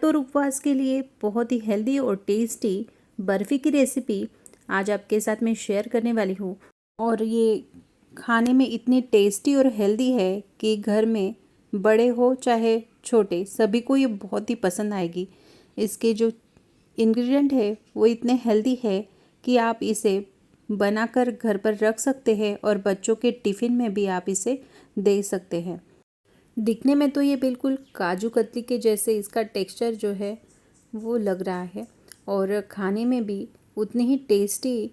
तो उपवास के लिए बहुत ही हेल्दी और टेस्टी बर्फ़ी की रेसिपी आज आपके साथ मैं शेयर करने वाली हूँ। और ये खाने में इतनी टेस्टी और हेल्दी है कि घर में बड़े हो चाहे छोटे सभी को ये बहुत ही पसंद आएगी। इसके जो इंग्रेडिएंट है वो इतने हेल्दी है कि आप इसे बनाकर घर पर रख सकते हैं और बच्चों के टिफ़िन में भी आप इसे दे सकते हैं। दिखने में तो ये बिल्कुल काजू कतली के जैसे इसका टेक्सचर जो है वो लग रहा है और खाने में भी उतनी ही टेस्टी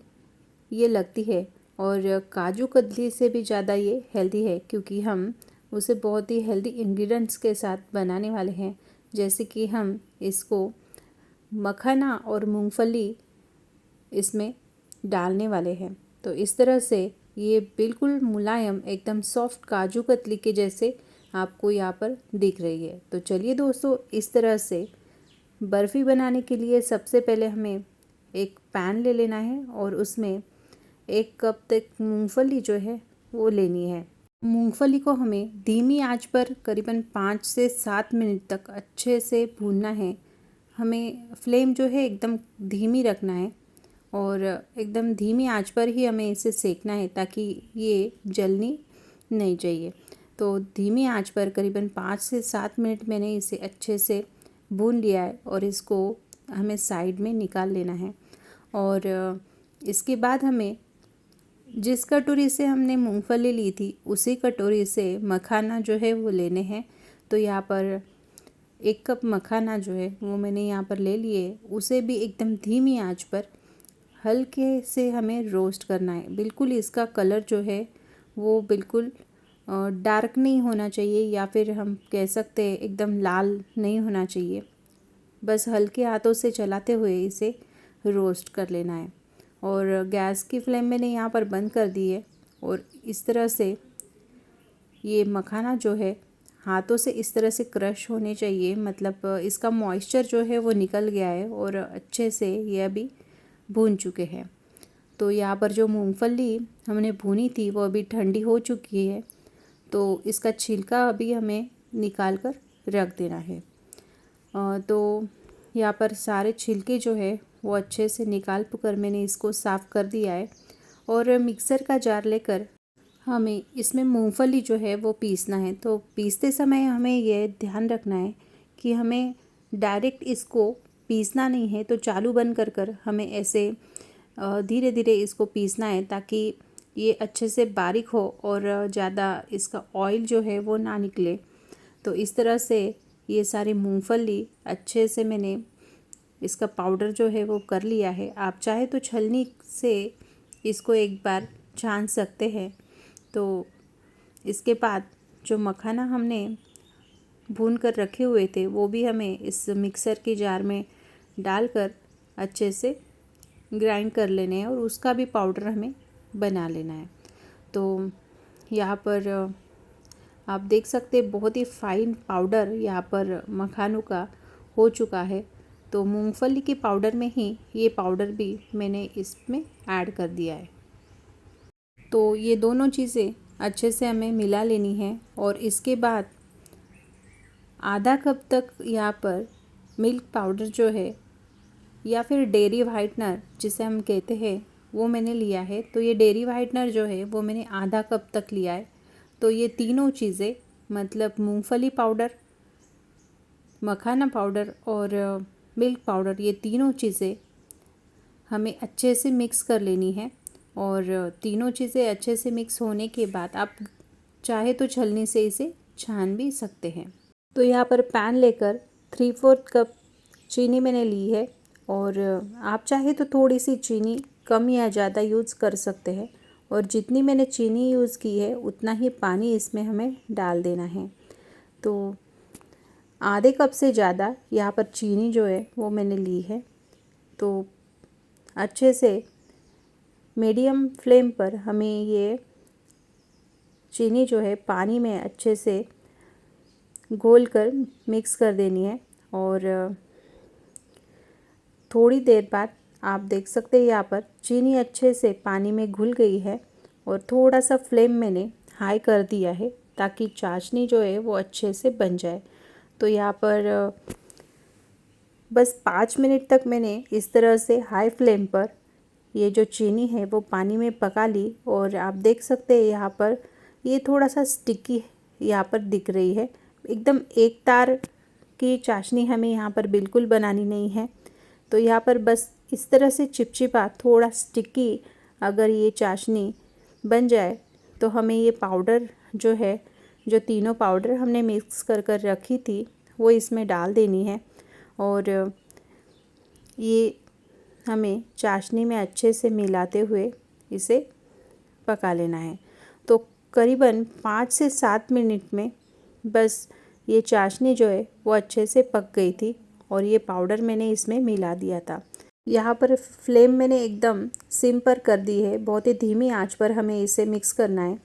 ये लगती है। और काजू कतली से भी ज़्यादा ये हेल्दी है क्योंकि हम उसे बहुत ही हेल्दी इंग्रेडिएंट्स के साथ बनाने वाले हैं। जैसे कि हम इसको मखाना और मूंगफली इसमें डालने वाले हैं। तो इस तरह से ये बिल्कुल मुलायम एकदम सॉफ्ट काजू कतली के जैसे आपको यहाँ पर दिख रही है। तो चलिए दोस्तों, इस तरह से बर्फ़ी बनाने के लिए सबसे पहले हमें एक पैन ले लेना है और उसमें 1 कप तक मूंगफली जो है वो लेनी है। मूंगफली को हमें धीमी आंच पर करीबन 5 से 7 मिनट तक अच्छे से भूनना है। हमें फ्लेम जो है एकदम धीमी रखना है और एकदम धीमी आंच पर ही हमें इसे सेकना है ताकि ये जलनी नहीं चाहिए। तो धीमी आंच पर करीबन 5 से 7 मिनट मैंने इसे अच्छे से भून लिया है और इसको हमें साइड में निकाल लेना है। और इसके बाद हमें जिस कटोरी से हमने मूंगफली ली थी उसी कटोरी से मखाना जो है वो लेने हैं। तो यहाँ पर 1 कप मखाना जो है वो मैंने यहाँ पर ले लिए। उसे भी एकदम धीमी आंच पर हल्के से हमें रोस्ट करना है। बिल्कुल इसका कलर जो है वो बिल्कुल डार्क नहीं होना चाहिए या फिर हम कह सकते हैं एकदम लाल नहीं होना चाहिए। बस हल्के हाथों से चलाते हुए इसे रोस्ट कर लेना है। और गैस की फ्लेम मैंने यहाँ पर बंद कर दी है और इस तरह से ये मखाना जो है हाथों से इस तरह से क्रश होने चाहिए। मतलब इसका मॉइस्चर जो है वो निकल गया है और अच्छे से ये अभी भून चुके हैं। तो यहाँ पर जो मूंगफली हमने भूनी थी वो अभी ठंडी हो चुकी है। तो इसका छिलका अभी हमें निकाल कर रख देना है। तो यहाँ पर सारे छिलके जो है वो अच्छे से निकाल कर मैंने इसको साफ़ कर दिया है। और मिक्सर का जार लेकर हमें इसमें मूंगफली जो है वो पीसना है। तो पीसते समय हमें यह ध्यान रखना है कि हमें डायरेक्ट इसको पीसना नहीं है। तो चालू बंद कर कर हमें ऐसे धीरे धीरे इसको पीसना है ताकि ये अच्छे से बारीक हो और ज़्यादा इसका ऑयल जो है वो ना निकले। तो इस तरह से ये सारी मूंगफली अच्छे से मैंने इसका पाउडर जो है वो कर लिया है। आप चाहे तो छलनी से इसको एक बार छान सकते हैं। तो इसके बाद जो मखाना हमने भून कर रखे हुए थे वो भी हमें इस मिक्सर के जार में डालकर अच्छे से ग्राइंड कर लेने हैं और उसका भी पाउडर हमें बना लेना है। तो यहाँ पर आप देख सकते हैं बहुत ही फाइन पाउडर यहाँ पर मखानों का हो चुका है। तो मूंगफली के पाउडर में ही ये पाउडर भी मैंने इसमें ऐड कर दिया है। तो ये दोनों चीज़ें अच्छे से हमें मिला लेनी है और इसके बाद आधा कप तक यहाँ पर मिल्क पाउडर जो है या फिर डेयरी वाइटनर जिसे हम कहते हैं वो मैंने लिया है। तो ये डेयरी वाइटनर जो है वो मैंने आधा कप तक लिया है। तो ये तीनों चीज़ें मतलब मूंगफली पाउडर, मखाना पाउडर और मिल्क पाउडर, ये तीनों चीज़ें हमें अच्छे से मिक्स कर लेनी है। और तीनों चीज़ें अच्छे से मिक्स होने के बाद आप चाहे तो छलनी से इसे छान भी सकते हैं। तो यहाँ पर पैन लेकर 3/4 कप चीनी मैंने ली है और आप चाहे तो थोड़ी सी चीनी कम या ज़्यादा यूज़ कर सकते हैं। और जितनी मैंने चीनी यूज़ की है उतना ही पानी इसमें हमें डाल देना है। तो आधे कप से ज़्यादा यहाँ पर चीनी जो है वो मैंने ली है। तो अच्छे से मीडियम फ्लेम पर हमें ये चीनी जो है पानी में अच्छे से घोल कर मिक्स कर देनी है। और थोड़ी देर बाद आप देख सकते हैं यहाँ पर चीनी अच्छे से पानी में घुल गई है और थोड़ा सा फ्लेम मैंने हाई कर दिया है ताकि चाशनी जो है वो अच्छे से बन जाए। तो यहाँ पर बस 5 मिनट तक मैंने इस तरह से हाई फ्लेम पर ये जो चीनी है वो पानी में पका ली। और आप देख सकते हैं यहाँ पर ये थोड़ा सा स्टिकी यहाँ पर दिख रही है। एकदम एक तार की चाशनी हमें यहाँ पर बिल्कुल बनानी नहीं है। तो यहाँ पर बस इस तरह से चिपचिपा थोड़ा स्टिकी अगर ये चाशनी बन जाए तो हमें ये पाउडर जो है, जो तीनों पाउडर हमने मिक्स कर कर रखी थी, वो इसमें डाल देनी है। और ये हमें चाशनी में अच्छे से मिलाते हुए इसे पका लेना है। तो करीबन 5 से 7 मिनट में बस ये चाशनी जो है वो अच्छे से पक गई थी और ये पाउडर मैंने इसमें मिला दिया था। यहाँ पर फ्लेम मैंने एकदम सिम पर कर दी है, बहुत ही धीमी आंच पर हमें इसे मिक्स करना है।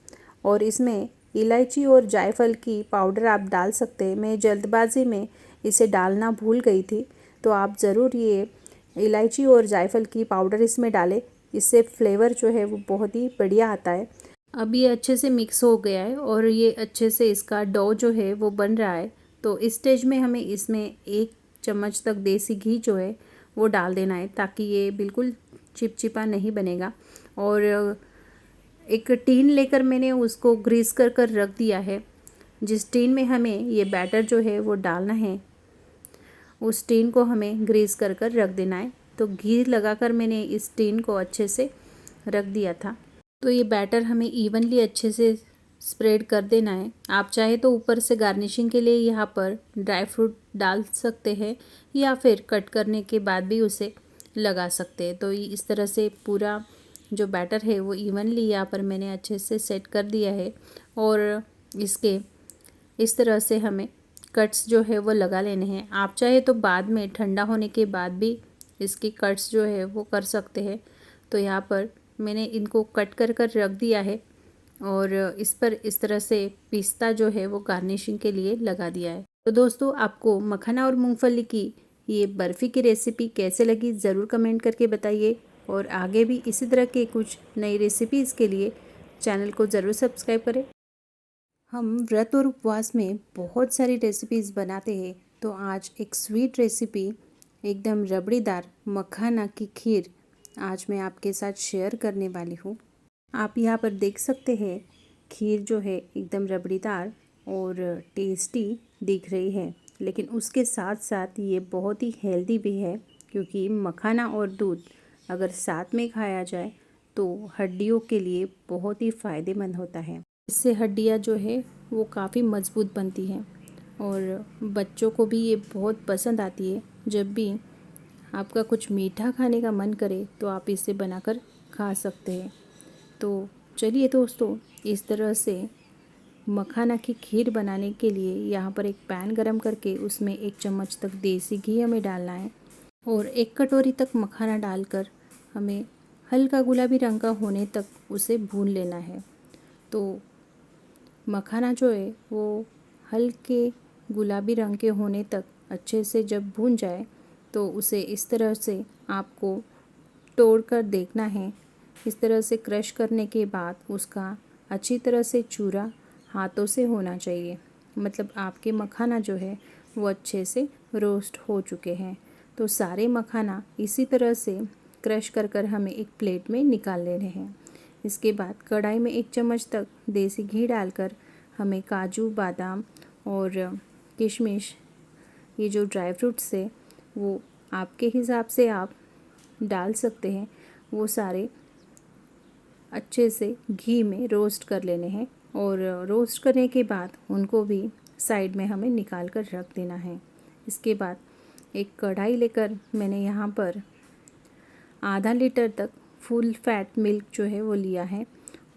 और इसमें इलायची और जायफल की पाउडर आप डाल सकते हैं। मैं जल्दबाजी में इसे डालना भूल गई थी, तो आप ज़रूर ये इलायची और जायफल की पाउडर इसमें डालें। इससे फ्लेवर जो है वो बहुत ही बढ़िया आता है। अब ये अच्छे से मिक्स हो गया है और ये अच्छे से इसका डो जो है वो बन रहा है। तो इस स्टेज में हमें इसमें 1 चम्मच तक देसी घी जो है वो डाल देना है, ताकि ये बिल्कुल चिपचिपा नहीं बनेगा। और एक टीन लेकर मैंने उसको ग्रीस कर कर रख दिया है। जिस टीन में हमें ये बैटर जो है वो डालना है, उस टीन को हमें ग्रीस कर कर रख देना है। तो घी लगाकर मैंने इस टीन को अच्छे से रख दिया था। तो ये बैटर हमें इवनली अच्छे से स्प्रेड कर देना है। आप चाहे तो ऊपर से गार्निशिंग के लिए यहाँ पर ड्राई फ्रूट डाल सकते हैं, या फिर कट करने के बाद भी उसे लगा सकते हैं। तो इस तरह से पूरा जो बैटर है वो इवनली यहाँ पर मैंने अच्छे से सेट कर दिया है। और इसके इस तरह से हमें कट्स जो है वो लगा लेने हैं। आप चाहे तो बाद में ठंडा होने के बाद भी इसकी कट्स जो है वो कर सकते हैं। तो यहाँ पर मैंने इनको कट कर कर रख दिया है और इस पर इस तरह से पिस्ता जो है वो गार्निशिंग के लिए लगा दिया है। तो दोस्तों, आपको मखाना और मूंगफली की ये बर्फ़ी की रेसिपी कैसे लगी ज़रूर कमेंट करके बताइए। और आगे भी इसी तरह के कुछ नई रेसिपीज़ के लिए चैनल को ज़रूर सब्सक्राइब करें। हम व्रत और उपवास में बहुत सारी रेसिपीज़ बनाते हैं, तो आज एक स्वीट रेसिपी एकदम रबड़ीदार मखाना की खीर आज मैं आपके साथ शेयर करने वाली हूँ। आप यहाँ पर देख सकते हैं खीर जो है एकदम रबड़ीदार और टेस्टी दिख रही है, लेकिन उसके साथ साथ ये बहुत ही हेल्दी भी है, क्योंकि मखाना और दूध अगर साथ में खाया जाए तो हड्डियों के लिए बहुत ही फ़ायदेमंद होता है। इससे हड्डियाँ जो है वो काफ़ी मजबूत बनती हैं और बच्चों को भी ये बहुत पसंद आती है। जब भी आपका कुछ मीठा खाने का मन करे तो आप इसे बनाकर खा सकते हैं। तो चलिए दोस्तों, इस तरह से मखाना की खीर बनाने के लिए यहाँ पर एक पैन गरम करके उसमें 1 चम्मच तक देसी घी हमें डालना है और 1 कटोरी तक मखाना डालकर हमें हल्का गुलाबी रंग का होने तक उसे भून लेना है। तो मखाना जो है वो हल्के गुलाबी रंग के होने तक अच्छे से जब भून जाए तो उसे इस तरह से आपको तोड़ कर देखना है। इस तरह से क्रश करने के बाद उसका अच्छी तरह से चूरा हाथों से होना चाहिए, मतलब आपके मखाना जो है वो अच्छे से रोस्ट हो चुके हैं। तो सारे मखाना इसी तरह से क्रश कर कर हमें एक प्लेट में निकाल लेने हैं। इसके बाद कढ़ाई में 1 चम्मच तक देसी घी डालकर हमें काजू, बादाम और किशमिश, ये जो ड्राई फ्रूट्स है वो आपके हिसाब से आप डाल सकते हैं, वो सारे अच्छे से घी में रोस्ट कर लेने हैं। और रोस्ट करने के बाद उनको भी साइड में हमें निकाल कर रख देना है। इसके बाद एक कढ़ाई लेकर मैंने यहाँ पर आधा लीटर तक फुल फैट मिल्क जो है वो लिया है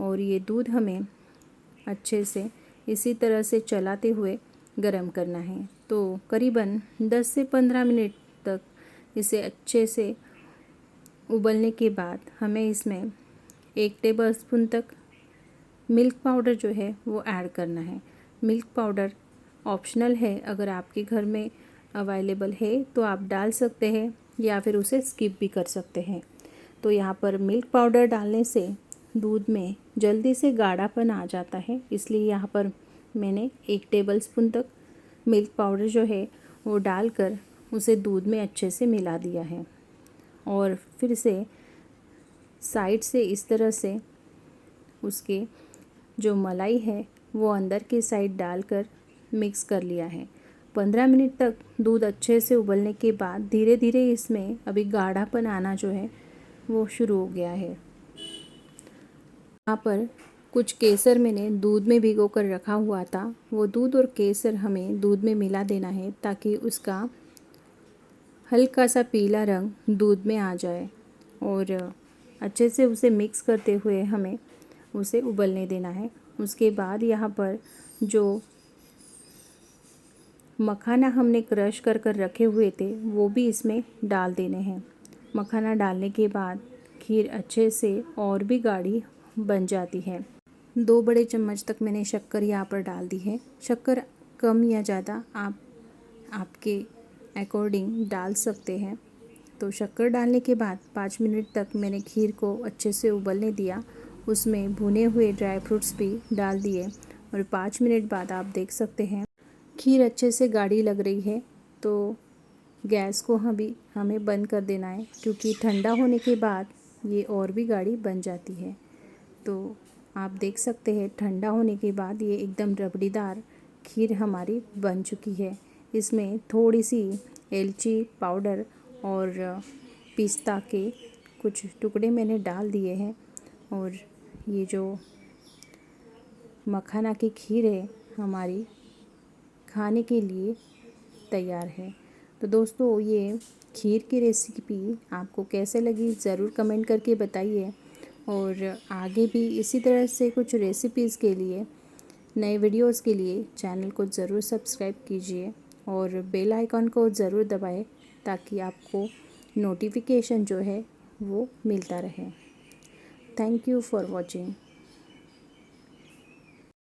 और ये दूध हमें अच्छे से इसी तरह से चलाते हुए गरम करना है। तो करीबन 10 से 15 मिनट तक इसे अच्छे से उबलने के बाद हमें इसमें 1 टेबलस्पून तक मिल्क पाउडर जो है वो ऐड करना है। मिल्क पाउडर ऑप्शनल है, अगर आपके घर में अवेलेबल है तो आप डाल सकते हैं या फिर उसे स्किप भी कर सकते हैं। तो यहाँ पर मिल्क पाउडर डालने से दूध में जल्दी से गाढ़ापन आ जाता है, इसलिए यहाँ पर मैंने 1 टेबलस्पून तक मिल्क पाउडर जो है वो डालकर उसे दूध में अच्छे से मिला दिया है और फिर से साइड से इस तरह से उसके जो मलाई है वो अंदर की साइड डालकर मिक्स कर लिया है। 15 मिनट तक दूध अच्छे से उबलने के बाद धीरे धीरे इसमें अभी गाढ़ापन आना जो है वो शुरू हो गया है। यहाँ पर कुछ केसर मैंने दूध में भिगो कर रखा हुआ था, वो दूध और केसर हमें दूध में मिला देना है ताकि उसका हल्का सा पीला रंग दूध में आ जाए और अच्छे से उसे मिक्स करते हुए हमें उसे उबलने देना है। उसके बाद यहाँ पर जो मखाना हमने क्रश कर कर रखे हुए थे वो भी इसमें डाल देने हैं। मखाना डालने के बाद खीर अच्छे से और भी गाढ़ी बन जाती है। 2 बड़े चम्मच तक मैंने शक्कर यहाँ पर डाल दी है। शक्कर कम या ज़्यादा आप आपके अकॉर्डिंग डाल सकते हैं। तो शक्कर डालने के बाद 5 मिनट तक मैंने खीर को अच्छे से उबलने दिया। उसमें भुने हुए ड्राई फ्रूट्स भी डाल दिए और 5 मिनट बाद आप देख सकते हैं खीर अच्छे से गाढ़ी लग रही है। तो गैस को हमें बंद कर देना है क्योंकि ठंडा होने के बाद ये और भी गाढ़ी बन जाती है। तो आप देख सकते हैं ठंडा होने के बाद ये एकदम रबड़ीदार खीर हमारी बन चुकी है। इसमें थोड़ी सी इलायची पाउडर और पिस्ता के कुछ टुकड़े मैंने डाल दिए हैं और ये जो मखाना की खीर है हमारी खाने के लिए तैयार है। तो दोस्तों ये खीर की रेसिपी आपको कैसे लगी ज़रूर कमेंट करके बताइए और आगे भी इसी तरह से कुछ रेसिपीज़ के लिए नए वीडियोस के लिए चैनल को ज़रूर सब्सक्राइब कीजिए और बेल आइकॉन को ज़रूर दबाएं ताकि आपको नोटिफिकेशन जो है वो मिलता रहे। Thank you for watching.